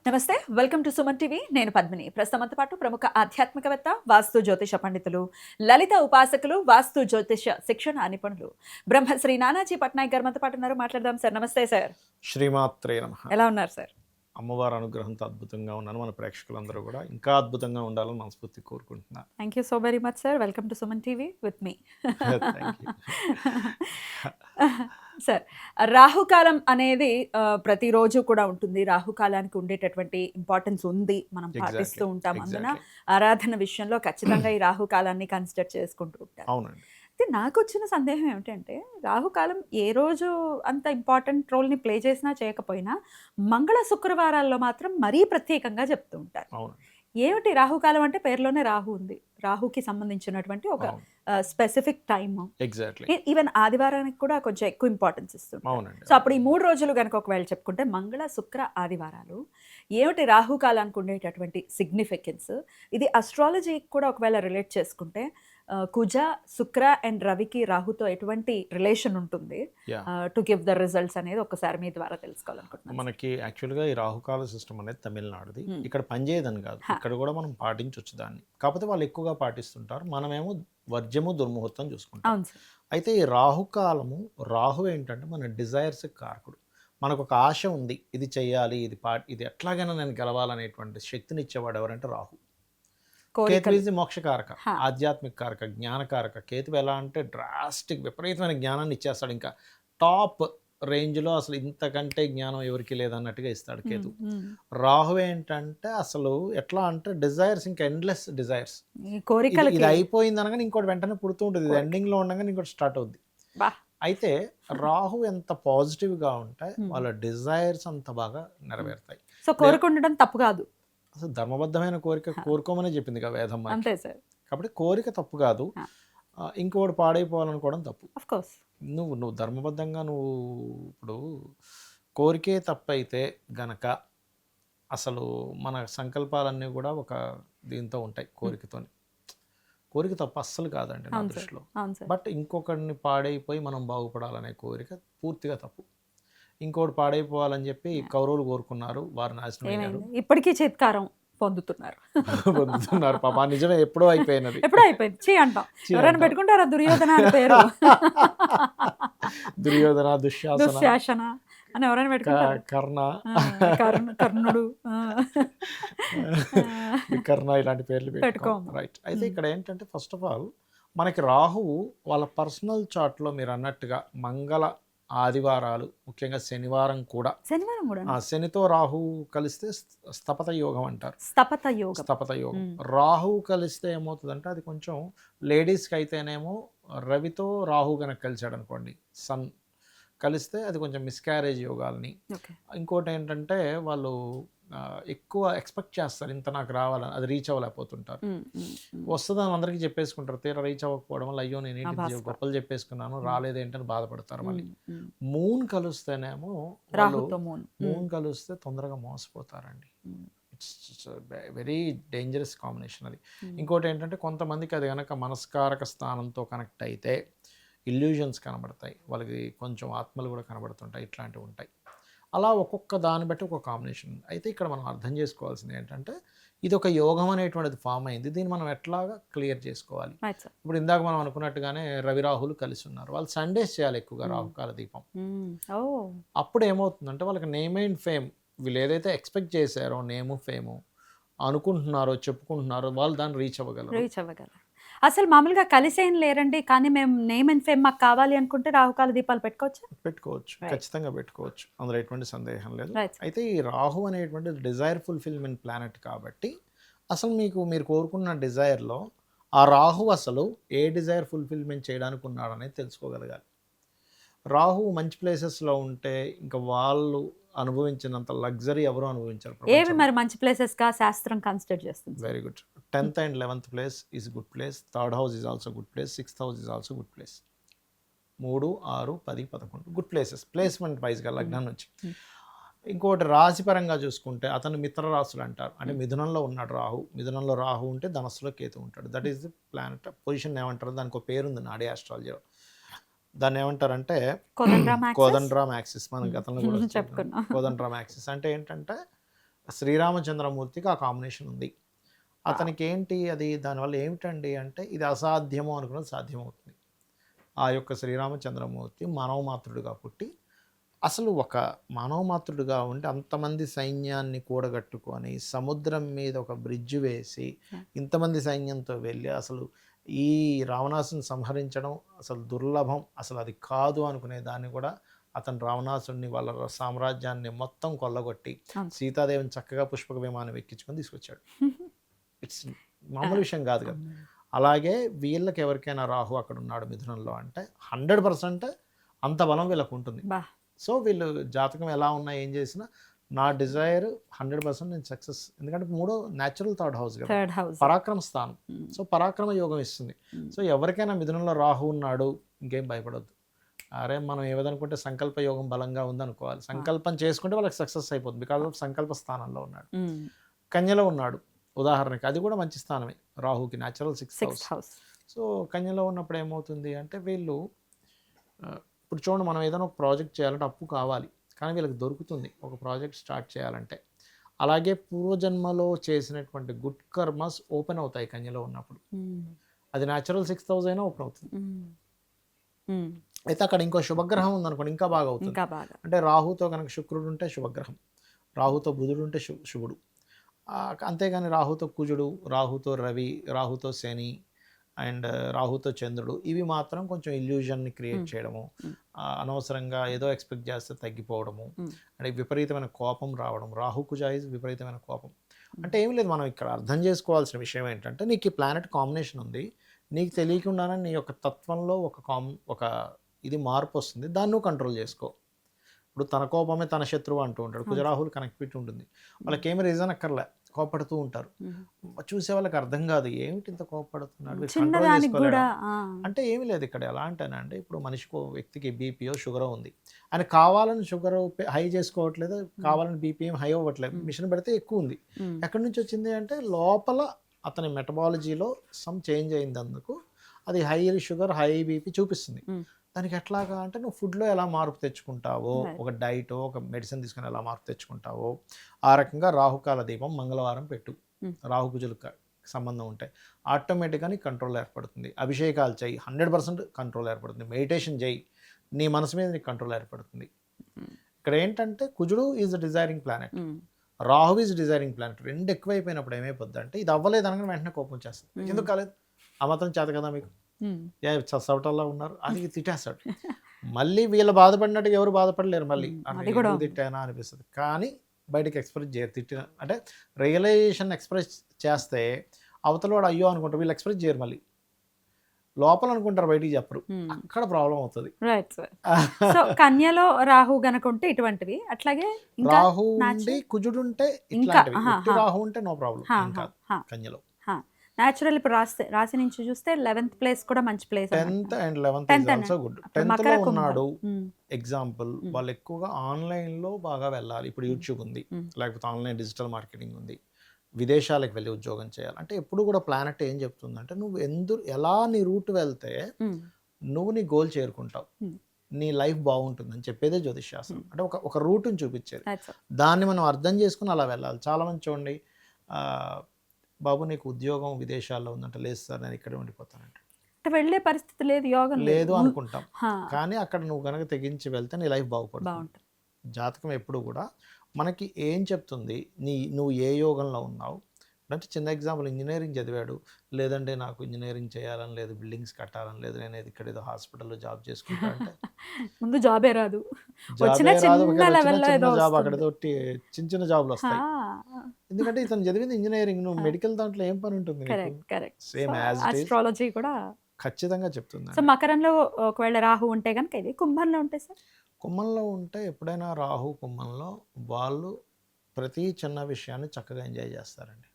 నమస్తే, welcome to Suman TV. నేను పద్మిని. ప్రస్తుతంతో పాటు ప్రముఖ ఆధ్యాత్మికవేత్త, వాస్తు జ్యోతిష పండితులు, లలిత ఉపాసకులు, వాస్తు జ్యోతిష శిక్షణ నిపుణులు బ్రహ్మశ్రీ నానాజీ పట్నాయక్ గారు మనతో పాటు ఉన్నారు. మాట్లాడదాం సార్. నమస్తే సార్. శ్రీమాత్రే నమః. ఎలా ఉన్నారు సార్? అమ్మవారి అనుగ్రహంతో అద్భుతంగా ఉన్నాను. మన ప్రేక్షకులందరూ కూడా ఇంకా అద్భుతంగా ఉండాలని మనస్ఫూర్తి కోరుకుంటున్నా. Thank you so very much sir. Welcome to Suman TV with me. Thank you. Sir, రాహుకాలం అనేది ప్రతిరోజు కూడా ఉంటుంది. రాహుకాలానికి ఉండేటటువంటి ఇంపార్టెన్స్ ఉంది, మనం పాటిస్తూ ఉంటాం. అందున ఆరాధన విషయంలో ఖచ్చితంగా ఈ రాహుకాలాన్ని కన్సిడర్ చేసుకుంటూ ఉంటాం. అవునండి. అయితే నాకు వచ్చిన సందేహం ఏమిటంటే, రాహుకాలం ఏ రోజు అంత ఇంపార్టెంట్ రోల్ని ప్లే చేసినా చేయకపోయినా మంగళ శుక్రవారాల్లో మాత్రం మరీ ప్రత్యేకంగా చెప్తూ ఉంటారు. అవునండి. ఏమిటి రాహుకాలం అంటే? పేరులోనే రాహు ఉంది. రాహుకి సంబంధించినటువంటి ఒక స్పెసిఫిక్ టైమ్. ఎగ్జాక్ట్లీ. ఈవెన్ ఆదివారానికి కూడా కొంచెం ఎక్కువ ఇంపార్టెన్స్ ఇస్తుంది. అవునండి. సో అప్పుడు ఈ 3 రోజులు కనుక ఒకవేళ చెప్పుకుంటే మంగళ శుక్ర ఆదివారాలు ఏమిటి రాహుకాలానికి ఉండేటటువంటి సిగ్నిఫికెన్స్? ఇది అస్ట్రాలజీకి కూడా ఒకవేళ రిలేట్ చేసుకుంటే కుజ, శుక్ర అండ్ రవికి రాహుతో ఎటువంటి రిలేషన్ ఉంటుంది టు గివ్ ద రిజల్ట్స్ అనేది ఒకసారి మీ ద్వారా తెలుసుకోవాలనుకుంటున్నాను. మనకి యాక్చువల్గా ఈ రాహుకాల సిస్టమ్ అనేది తమిళనాడుది. ఇక్కడ పనిచేయదని కాదు, ఇక్కడ కూడా మనం పాటించవచ్చు దాన్ని. కాకపోతే వాళ్ళు ఎక్కువగా పాటిస్తుంటారు, మనమేమో వర్జ్యము దుర్ముహూర్తం చూసుకుంటాం. అవును సార్. అయితే ఈ రాహుకాలము, రాహు ఏంటంటే మన డిజైర్స్ కారకుడు. మనకు ఒక ఆశ ఉంది, ఇది చెయ్యాలి, ఇది ఎట్లాగైనా నేను గెలవాలనేటువంటి శక్తిని ఇచ్చేవాడు ఎవరంటే రాహు. కేతు ఈజ్ మోక్షకారక, ఆధ్యాత్మిక కారక, జ్ఞానకారక. కేతు ఎలా అంటే డ్రాస్టిక్ విపరీతమైన జ్ఞానాన్ని ఇచ్చేస్తాడు. ఇంకా టాప్ రేంజ్లో అసలు ఇంతకంటే జ్ఞానం ఎవరికి లేదన్నట్టుగా ఇస్తాడు కేతు. రాహు ఏంటంటే అసలు ఎట్లా అంటే డిజైర్స్, ఇంకా ఎండ్లెస్ డిజైర్స్. ఇది అయిపోయింది అనగానే ఇంకోటి వెంటనే పుడుతూ ఉంటుంది, ఇది ఎండింగ్లో ఉండగానే ఇంకోటి స్టార్ట్ అవుద్ది. అయితే రాహు ఎంత పాజిటివ్గా ఉంటే వాళ్ళ డిజైర్స్ అంత బాగా నెరవేరుతాయి. సో కోరుకుండడం తప్పు కాదు, అసలు ధర్మబద్ధమైన కోరిక కోరుకోమనే చెప్పింది కదా వేదం. అంతే సార్. కాబట్టి కోరిక తప్పు కాదు, ఇంకోటి పాడైపోవాలనుకోవడం తప్పు. ఆఫ్ కోర్స్ నువ్వు ధర్మబద్ధంగా నువ్వు ఇప్పుడు కోరికే తప్పైతే గనక అసలు మన సంకల్పాలన్నీ కూడా ఒక దీంతో ఉంటాయి. కోరిక తప్పు అస్సలు కాదండి నా దృష్టిలో. బట్ ఇంకొకరిని పాడైపోయి మనం బాగుపడాలనే కోరిక పూర్తిగా తప్పు. ఇంకోటి పాడైపోవాలని చెప్పి కౌరవులు కోరుకున్నారు, వారు నాశనం అయ్యారు. ఇప్పటికీ చేత్కారం పొందుతున్నారు. పాప నిజమే, ఎప్పుడో అయిపోయినది. ఎప్పుడో అయిపోయింది. చీ అంటాం. ఎవరైనా పెట్టుకుంటారా దుర్యోధన అని పేరు? దుర్యోధన, దుశ్శాసన అని ఎవరైనా పెట్టుకుంటారు? కర్ణుడు, కర్ణ, ఇలాంటి పేర్లు పెట్టుకోం. రైట్. అయితే ఇక్కడ ఏంటంటే ఫస్ట్ ఆఫ్ ఆల్ మనకి రాహువు వాళ్ళ పర్సనల్ చార్ట్లో మీరు అన్నట్టుగా మంగళ ఆదివారాలు, ముఖ్యంగా శనివారం కూడా శనితో రాహు కలిస్తే స్థపత యోగం అంటారు. స్థపత యోగం. రాహు కలిస్తే ఏమవుతుందంటే అది కొంచెం లేడీస్కి అయితేనేమో రవితో రాహు కనుక కలిసాడు అనుకోండి, సన్ కలిస్తే అది కొంచెం మిస్క్యారేజ్ యోగాలని. ఇంకోటి ఏంటంటే వాళ్ళు ఎక్కువ ఎక్స్పెక్ట్ చేస్తారు, ఇంత నాకు రావాలని, అది రీచ్ అవ్వలేకపోతుంటారు. వస్తుందని అందరికీ చెప్పేసుకుంటారు, తీరా రీచ్ అవ్వకపోవడం వల్ల అయ్యో నేను ఏంటి గొప్పలు చెప్పేసుకున్నాను, రాలేదేంటని బాధపడతారు. మళ్ళీ మూన్ కలిస్తేనేమో మూన్ కలిస్తే తొందరగా మోసపోతారండి. ఇట్స్ వెరీ డేంజరస్ కాంబినేషన్ అది. ఇంకోటి ఏంటంటే కొంతమందికి అది కనుక మనస్కారక స్థానంతో కనెక్ట్ అయితే ఇల్యూజన్స్ కనబడతాయి, వాళ్ళకి కొంచెం ఆత్మలు కూడా కనబడుతుంటాయి, ఇట్లాంటివి ఉంటాయి. అలా ఒక్కొక్క దాన్ని బట్టి ఒక కాంబినేషన్. అయితే ఇక్కడ మనం అర్థం చేసుకోవాల్సింది ఏంటంటే ఇది ఒక యోగం అనేటువంటిది ఫామ్ అయింది, దీన్ని మనం ఎట్లాగా క్లియర్ చేసుకోవాలి. ఇప్పుడు ఇందాక మనం అనుకున్నట్టుగానే రవి రాహులు కలిసి ఉన్నారు, వాళ్ళు సండేస్ చేయాలి ఎక్కువగా రాహుకాల దీపం. అప్పుడు ఏమవుతుందంటే వాళ్ళకి నేమ్ అండ్ ఫేమ్, వీళ్ళు ఏదైతే ఎక్స్పెక్ట్ చేశారో నేము ఫేము అనుకుంటున్నారో చెప్పుకుంటున్నారో వాళ్ళు దాన్ని రీచ్ అవ్వగలరు. అసలు మామూలుగా కలిసేం లేరండి, కానీ మేము నేమ్ అండ్ ఫేమ్ మాకు కావాలి అనుకుంటే రాహుకాల దీపాలు పెట్టుకోవచ్చు. ఖచ్చితంగా పెట్టుకోవచ్చు, అందులో ఎటువంటి సందేహం లేదు. అయితే ఈ రాహు అనేటువంటి డిజైర్ ఫుల్ఫిల్మెంట్ ప్లానెట్ కాబట్టి అసలు మీరు కోరుకున్న డిజైర్లో ఆ రాహు అసలు ఏ డిజైర్ ఫుల్ఫిల్మెంట్ చేయడానికి ఉన్నాడనేది తెలుసుకోగలగాలి. రాహు మంచి ప్లేసెస్లో ఉంటే ఇంకా వాళ్ళు అనుభవించినంత లగ్జరీ ఎవరు అనుభవించారు. ఏవి మరి మంచి ప్లేసెస్ గా శాస్త్రం కన్సిడర్ చేస్తుంది? Very good. 10th and 11th place is good place, 3rd house is also good place, 6th house is also good place. 3, 6, 10, 11 good places placement వైజ్గా లగ్నం నుంచి. ఇంకోటి రాశిపరంగా చూసుకుంటే అతను మిత్ర రాశులు అంటారు, అంటే మిథునంలో ఉన్నాడు రాహు. మిథునంలో రాహు ఉంటే ధనస్సులో కేతు ఉంటాడు. That is the planet position. ఏమంటారు దానికి ఒక పేరు ఉంది నాడీ ఆస్ట్రాలజీలో, దాన్ని ఏమంటారంటే కోదండరామ్ యాక్సిస్. మనం గతంలో కూడా చెప్పుకున్నాం. కోదండరామ్ యాక్సిస్ అంటే ఏంటంటే శ్రీరామచంద్రమూర్తికి ఆ కాంబినేషన్ ఉంది. అతనికి ఏంటి అది దానివల్ల ఏమిటండి అంటే ఇది అసాధ్యము అనుకున్నది సాధ్యమవుతుంది. ఆ యొక్క శ్రీరామచంద్రమూర్తి మానవమాతృడుగా పుట్టి అసలు ఒక మానవమాతృడుగా ఉండి అంతమంది సైన్యాన్ని కూడగట్టుకొని సముద్రం మీద ఒక బ్రిడ్జ్ వేసి ఇంతమంది సైన్యంతో వెళ్ళి అసలు ఈ రావణాసుని సంహరించడం అసలు దుర్లభం, అసలు అది కాదు అనుకునే దాన్ని కూడా అతను రావణాసుడిని వాళ్ళ సామ్రాజ్యాన్ని మొత్తం కొల్లగొట్టి సీతాదేవిని చక్కగా పుష్పక విమానం ఎక్కించుకొని తీసుకొచ్చాడు. ఇట్స్ మామూలు విషయం కాదు కదా. అలాగే వీళ్ళకి ఎవరికైనా రాహు అక్కడ ఉన్నాడు మిథునంలో అంటే 100% అంత బలం వీళ్ళకు ఉంటుంది. సో వీళ్ళు జాతకం ఎలా ఉన్నా ఏం చేసినా నా డిజైర్ 100% నేను సక్సెస్. ఎందుకంటే మూడో న్యాచురల్ థర్డ్ హౌస్ కదా, పరాక్రమ స్థానం. సో పరాక్రమ యోగం ఇస్తుంది. సో ఎవరికైనా మిథునంలో రాహు ఉన్నాడు ఇంకేం భయపడొద్దు. అరే మనం ఏదనుకుంటే సంకల్ప యోగం బలంగా ఉందనుకోవాలి. సంకల్పం చేసుకుంటే వాళ్ళకి సక్సెస్ అయిపోతుంది. బికాజ్ ఆఫ్ సంకల్ప స్థానంలో ఉన్నాడు. కన్యలో ఉన్నాడు ఉదాహరణకి, అది కూడా మంచి స్థానమే రాహుకి, న్యాచురల్ 6th హౌస్. సో కన్యలో ఉన్నప్పుడు ఏమవుతుంది అంటే వీళ్ళు ఇప్పుడు చూడండి, మనం ఏదైనా ఒక ప్రాజెక్ట్ చేయాలంటే అప్పు కావాలి, కానీ వీళ్ళకి దొరుకుతుంది ఒక ప్రాజెక్ట్ స్టార్ట్ చేయాలంటే. అలాగే పూర్వజన్మలో చేసినటువంటి గుడ్ కర్మస్ ఓపెన్ అవుతాయి కన్యలో ఉన్నప్పుడు. అది న్యాచురల్ 6th హౌస్ అయినా ఓపెన్ అవుతుంది. అయితే అక్కడ ఇంకో శుభగ్రహం ఉందనుకోండి ఇంకా బాగా అవుతుంది. అంటే రాహుతో కనుక శుక్రుడు ఉంటే శుభగ్రహం, రాహుతో బుధుడు ఉంటే శుభుడు. అంతేగాని రాహుతో కుజుడు, రాహుతో రవి, రాహుతో శని అండ్ రాహుతో చంద్రుడు, ఇవి మాత్రం కొంచెం ఇల్యూజన్ని క్రియేట్ చేయడము, అనవసరంగా ఏదో ఎక్స్పెక్ట్ చేస్తే తగ్గిపోవడము, అంటే విపరీతమైన కోపం రావడం. రాహు కుజ ఇస్ విపరీతమైన కోపం. అంటే ఏం లేదు, మనం ఇక్కడ అర్థం చేసుకోవాల్సిన విషయం ఏంటంటే నీకు ఈ ప్లానెట్ కాంబినేషన్ ఉంది, నీకు తెలియకుండానే నీ యొక్క తత్వంలో ఒక ఇది మార్పు వస్తుంది, దాన్ని నువ్వు కంట్రోల్ చేసుకో. ఇప్పుడు తన కోపమే తన శత్రువు అంటూ ఉంటాడు. కుజరాహుల్ కనెక్టివిటీ ఉంటుంది. వాళ్ళకి ఏమి రీజన్ అక్కర్లే, కోపడుతూ ఉంటారు. చూసే వాళ్ళకి అర్థం కాదు ఏమిటి ఇంత కోపడుతున్నాడు, కంట్రోల్ చేసుకోలేడు. అంటే ఏమి లేదు ఇక్కడ. ఎలా అంటేనండి, ఇప్పుడు మనిషికి వ్యక్తికి బీపీఓ షుగర్ ఉంది, ఆయన కావాలని షుగర్ హై చేసుకోవట్లేదు, కావాలని బీపీఎం హై అవ్వట్లేదు, మిషన్ పెడితే ఎక్కువ ఉంది. ఎక్కడి నుంచి వచ్చింది అంటే లోపల అతని మెటబాలజీలో సమ్ చేంజ్ అయిందందుకు అది హై షుగర్ హై బీపీ చూపిస్తుంది. దానికి ఎట్లాగా అంటే నువ్వు ఫుడ్లో ఎలా మార్పు తెచ్చుకుంటావో, ఒక డైటో ఒక మెడిసిన్ తీసుకుని ఎలా మార్పు తెచ్చుకుంటావో ఆ రకంగా రాహుకాల దీపం మంగళవారం పెట్టు. రాహుకుజులకు సంబంధం ఉంటాయి, ఆటోమేటిక్గా నీకు కంట్రోల్ ఏర్పడుతుంది. అభిషేకాలు చేయి, 100% కంట్రోల్ ఏర్పడుతుంది. మెడిటేషన్ చేయి, నీ మనసు మీద నీకు కంట్రోల్ ఏర్పడుతుంది. ఇక్కడ ఏంటంటే కుజుడు is the desiring planet, Rahu is desiring planet. రెండు ఎక్కువైపోయినప్పుడు ఏమైపోద్ది అంటే ఇది అవ్వలేదు అనగా వెంటనే కోపం చేస్తుంది. ఎందుకు కాలేదు, ఆ మాత్రం చేత కదా మీకు, చవటల్లో ఉన్నారు అది తిట్టేస్తాడు. మళ్ళీ వీళ్ళు బాధపడినట్టుగా ఎవరు బాధపడలేరు, మళ్ళీ తిట్టానా అనిపిస్తుంది. కానీ బయటకు ఎక్స్ప్రెస్ చేయరు. తిట్టిన అంటే రియలైజేషన్ ఎక్స్ప్రెస్ చేస్తే అవతల వాడు అయ్యో అనుకుంటారు, వీళ్ళు ఎక్స్ప్రెస్ చేయరు, మళ్ళీ లోపల అనుకుంటారు, బయటికి చెప్పరు. అక్కడ ప్రాబ్లం అవుతుంది. కన్యలో రాహు గనక ఉంటే ఇటువంటివి, అట్లాగే రాహు ఉండి కుజుడు ఉంటే ఇట్లాంటివి, రాహు ఉంటే నో ప్రాబ్లం. ఇంకా కన్యలో న్యాచురల్ ఇప్పుడు రాశి నుంచి చూస్తే 11th ప్లేస్ కూడా మంచి place. 10th and 11th is also good. 10th లో ఉన్నాడు ఎగ్జాంపుల్, వాళ్ళు ఎక్కువగా ఆన్లైన్లో బాగా వెళ్ళాలి. ఇప్పుడు యూట్యూబ్ ఉంది, లేకపోతే ఆన్లైన్ డిజిటల్ మార్కెటింగ్ ఉంది, విదేశాలకు వెళ్ళి ఉద్యోగం చేయాలి. అంటే ఎప్పుడు కూడా ప్లానెట్ ఏం చెప్తుందంటే నువ్వు ఎలా నీ రూట్ వెళ్తే నువ్వు నీ గోల్ చేరుకుంటావు, నీ లైఫ్ బాగుంటుందని చెప్పేదే జ్యోతిష్శాస్త్రం. అంటే ఒక రూట్ని చూపించేది, దాన్ని మనం అర్థం చేసుకుని అలా వెళ్ళాలి. చాలామంది చూడండి, బాబు నీకు ఉద్యోగం విదేశాల్లో ఉందంటే, లేదు సార్ నేను ఇక్కడే ఉండిపోతానంటే, వెళ్ళే పరిస్థితి లేదు, యోగం లేదు అనుకుంటాం. కానీ అక్కడ నువ్వు కనుక తెగించి వెళ్తే నీ లైఫ్ బాగుపడుతుంది. జాతకం ఎప్పుడు కూడా మనకి ఏం చెప్తుంది, నువ్వు ఏ యోగంలో ఉన్నావు అంటే, చిన్న ఎగ్జాంపుల్, ఇంజనీరింగ్ చదివాడు, లేదంటే నాకు ఇంజనీరింగ్ చేయాలని లేదు, బిల్డింగ్స్ కట్టాలని లేదు, నేను ఇక్కడ ఏదో హాస్పిటల్లో జాబ్ చేసుకుంటా అంటే ముందు జాబే రాదు, జాబ్ అక్కడ చిన్న చిన్న జాబ్లు వస్తాయి. ఎందుకంటే ఇతను చదివింది ఇంజనీరింగ్, నువ్వు మెడికల్ దాంట్లో ఏం పని ఉంటుంది? సేమ్ ఆస్ట్రాలజీ కూడా ఖచ్చితంగా చెప్తుంది. సో మకరంలో ఒకవేళ రాహు ఉంటే కనుక ఇది, కుంభంలో ఉంటే సార్, కుంభంలో ఉంటే ఎప్పుడైనా రాహు కుంభంలో వాళ్ళు ప్రతి చిన్న విషయాన్ని చక్కగా ఎంజాయ్ చేస్తారండి.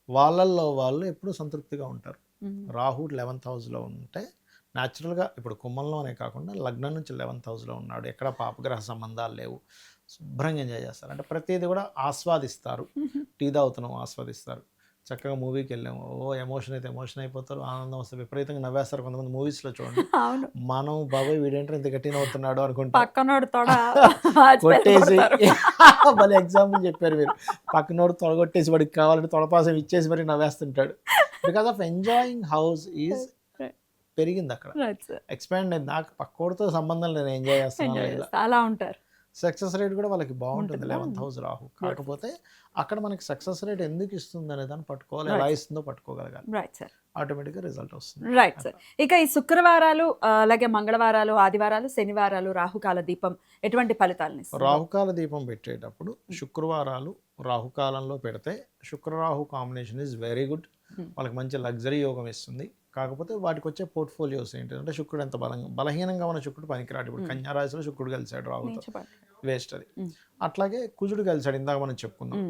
వాళ్ళల్లో వాళ్ళు ఎప్పుడు సంతృప్తిగా ఉంటారు. రాహు 11th హౌస్లో ఉంటే న్యాచురల్గా, ఇప్పుడు కుంభంలోనే కాకుండా లగ్నం నుంచి 11th హౌస్లో ఉన్నాడు, ఎక్కడ పాపగ్రహ సంబంధాలు లేవు, శుభ్రంగా ఎంజాయ్ చేస్తారు. అంటే ప్రతిదీ కూడా ఆస్వాదిస్తారు. టీ తాగుతున్నాం ఆస్వాదిస్తారు, చక్కగా మూవీకి వెళ్ళాము. ఓ ఎమోషన్ అయితే ఎమోషన్ అయిపోతారు, ఆనందం వస్తే విపరీతంగా నవ్వేస్తారు కొంతమంది మూవీస్లో చూడండి. అవును. మనం బాబాయ్ వీడేంటారు ఇంత గట్టిగా నవ్వుతున్నాడు అనుకుంటా పక్కనోడు తొడ కొట్టేసి భలే ఎగ్జాంపుల్ చెప్పారు మీరు. పక్కనోడు తొడగొట్టేసి వాడికి కావాలంటే తొడపాసం ఇచ్చేసి మరి నవ్వేస్తుంటాడు. Because of enjoying house is పెరిగింది అక్కడ, ఎక్స్పాండ్ అయింది. నాకు పక్కోడితో సంబంధం లేదు, ఎంజాయ్ చేస్తున్నాను లేదా. అలా ఉంటారు. సక్సెస్ రేట్ కూడా వాళ్ళకి బాగుంటుంది 11th హౌస్ రాహు. కాకపోతే అక్కడ మనకి సక్సెస్ రేట్ ఎందుకు ఇస్తుంది అనే దాన్ని పట్టుకోవాలి, ఎలా ఇస్తుందో పట్టుకోగలగాలి, రైట్ సార్. ఆటోమేటిక్గా రిజల్ట్ వస్తుంది. Right sir. ఇక ఈ శుక్రవారాలు అలాగే మంగళవారాలు, ఆదివారాలు, శనివారాలు రాహుకాల దీపం ఎటువంటి ఫలితాలను ఇస్తుంది? రాహుకాల దీపం పెట్టేటప్పుడు శుక్రవారాలు రాహుకాలంలో పెడితే శుక్రరాహు కాంబినేషన్ ఈజ్ వెరీ గుడ్. వాళ్ళకి మంచి లగ్జరీ యోగం ఇస్తుంది. కాకపోతే వాటికి వచ్చే పోర్ట్ఫోలియోస్ ఏంటంటే శుక్రుడు ఎంత బలహీనంగా ఉన్న శుక్రుడు పనికిరాడు. ఇప్పుడు కన్యా రాశిలో శుక్రుడు కలిశాడు రాహుతో, వేస్ట్ అది. అట్లాగే కుజుడు కలిశాడు, ఇందాక మనం చెప్పుకున్నాం.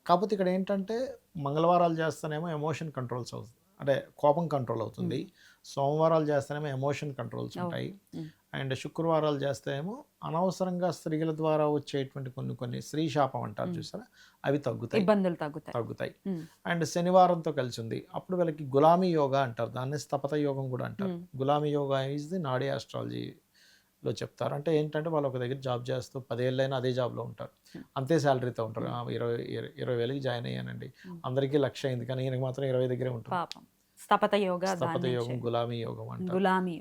కాకపోతే ఇక్కడ ఏంటంటే మంగళవారాలు చేస్తేనేమో ఎమోషన్ కంట్రోల్స్ అవుతుంది, అంటే కోపం కంట్రోల్ అవుతుంది. సోమవారాలు చేస్తేనేమో ఎమోషన్ కంట్రోల్స్ ఉంటాయి. అండ్ శుక్రవారాలు చేస్తేనేమో అనవసరంగా స్త్రీల ద్వారా వచ్చేటువంటి కొన్ని స్త్రీ శాపం అంటారు చూసారా, అవి తగ్గుతాయి, ఇబ్బందులు తగ్గుతాయి. అండ్ శనివారంతో కలిసి ఉంది, అప్పుడు వీళ్ళకి గులామీ యోగా అంటారు, దాన్ని స్థపత యోగం కూడా అంటారు. గులామీ యోగా ఈజ్ ది నాడీ ఆస్ట్రాలజీలో చెప్తారు. అంటే ఏంటంటే వాళ్ళు ఒక దగ్గర జాబ్ చేస్తూ 10 ఏళ్ళైనా అదే జాబ్లో ఉంటారు, అంతే శాలరీతో ఉంటారు. 20,000కి జాయిన్ అయ్యానండి, అందరికీ 1,00,000 అయింది, కానీ ఈయనకి మాత్రం 20 దగ్గరే ఉంటుంది. స్థపత యోగం, గులామీ యోగం అంటారు. గులామీ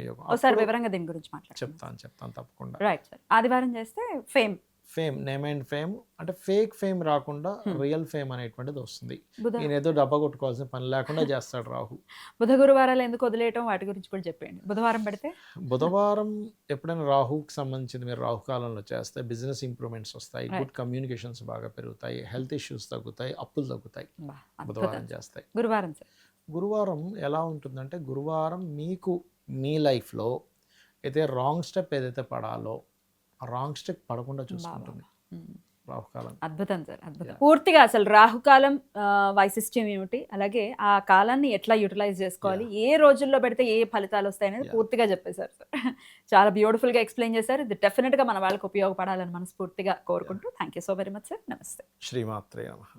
యోగం ఒకసారి వివరంగా దీని గురించి మాట్లాడతాను. చెప్తాను తప్పకుండా. Right sir. ఆదివారం చేస్తే ఫేమ్ నేమ్ అండ్ ఫేమ్, అంటే ఫేక్ ఫేమ్ రాకుండా రియల్ ఫేమ్ అనేటువంటిది వస్తుంది. నేను ఏదో డబ్బా కొట్టుకోవాల్సిన పని లేకుండా చేస్తాడు రాహు. బుధ గురువారాలు ఎందుకు వదిలేయటం, వాటి గురించి కూడా చెప్పండి. బుధవారం ఎప్పుడైనా రాహుకి సంబంధించింది మీరు రాహుకాలంలో చేస్తే బిజినెస్ ఇంప్రూవ్మెంట్స్ వస్తాయి, గుడ్ కమ్యూనికేషన్స్ బాగా పెరుగుతాయి, హెల్త్ ఇష్యూస్ తగ్గుతాయి, అప్పులు తగ్గుతాయి బుధవారం చేస్తాయి. గురువారం ఎలా ఉంటుందంటే, గురువారం మీకు మీ లైఫ్లో అయితే రాంగ్ స్టెప్ ఏదైతే పడాలో ఆ రాంగ్ స్టెప్ పడకుండా చూసుకుంటుంది రాహుకాలం. అద్భుతం సార్, అద్భుతం. పూర్తిగా అసలు రాహుకాలం వైశిష్ట్యం ఏమిటి, అలాగే ఆ కాలాన్ని ఎట్లా యూటిలైజ్ చేసుకోవాలి, ఏ రోజుల్లో పెడితే ఏ ఫలితాలు వస్తాయనేది పూర్తిగా చెప్పేశారు సార్. చాలా బ్యూటిఫుల్గా ఎక్స్ప్లెయిన్ చేశారు. ఇది డెఫినెట్గా మన వాళ్ళకి ఉపయోగపడాలని మనస్ఫూర్తిగా కోరుకుంటూ thank you so very much sir. నమస్తే. శ్రీమాత్రే నమః.